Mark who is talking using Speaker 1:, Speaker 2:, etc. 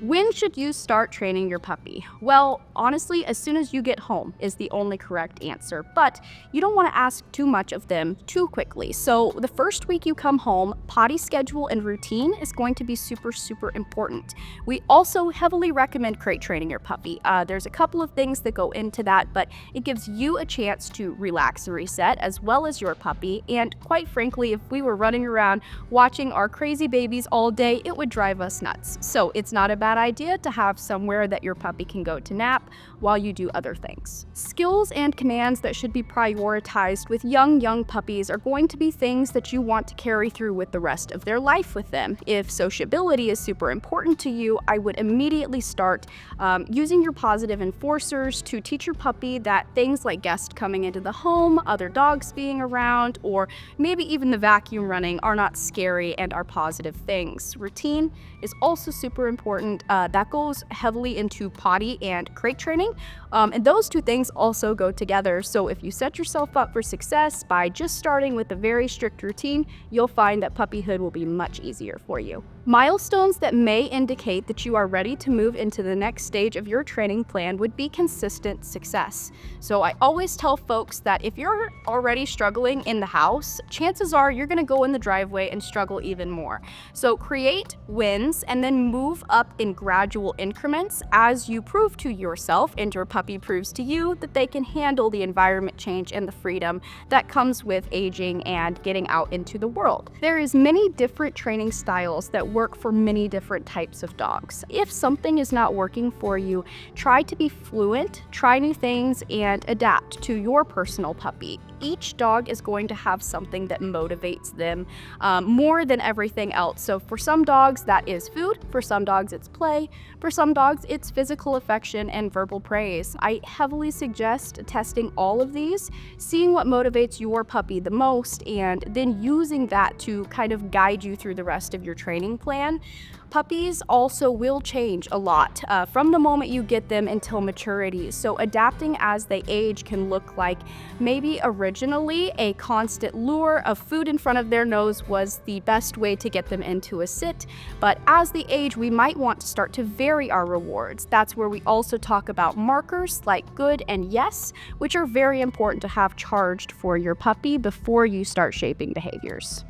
Speaker 1: When should you start training your puppy? Well, honestly, as soon as you get home is the only correct answer, but you don't want to ask too much of them too quickly. So the first week you come home, potty schedule and routine is going to be super important. We also heavily recommend crate training your puppy. There's a couple of things that go into that, but it gives you a chance to relax and reset as well as your puppy. And quite frankly, if we were running around watching our crazy babies all day, it would drive us nuts. So it's not a bad idea to have somewhere that your puppy can go to nap while you do other things. Skills and commands that should be prioritized with young puppies are going to be things that you want to carry through with the rest of their life with them. If sociability is super important to you, I would immediately start using your positive enforcers to teach your puppy that things like guests coming into the home, other dogs being around, or maybe even the vacuum running are not scary and are positive things. Routine is also super important. That goes heavily into potty and crate training, and those two things also go together. So if you set yourself up for success by just starting with a very strict routine, you'll find that puppyhood will be much easier for you. Milestones that may indicate that you are ready to move into the next stage of your training plan would be consistent success. So I always tell folks that if you're already struggling in the house, chances are you're going to go in the driveway and struggle even more. So create wins and then move up in gradual increments as you prove to yourself and your puppy proves to you that they can handle the environment change and the freedom that comes with aging and getting out into the world. There is many different training styles that work for many different types of dogs. If something is not working for you, try to be fluent, try new things, and adapt to your personal puppy. Each dog is going to have something that motivates them more than everything else. So for some dogs, that is food. For some dogs, it's play. For some dogs, it's physical affection and verbal praise. I heavily suggest testing all of these, seeing what motivates your puppy the most, and then using that to kind of guide you through the rest of your training plan. Puppies also will change a lot from the moment you get them until maturity. So adapting as they age can look like maybe originally a constant lure of food in front of their nose was the best way to get them into a sit. But as they age, we might want to start to vary our rewards. That's where we also talk about markers like good and yes, which are very important to have charged for your puppy before you start shaping behaviors.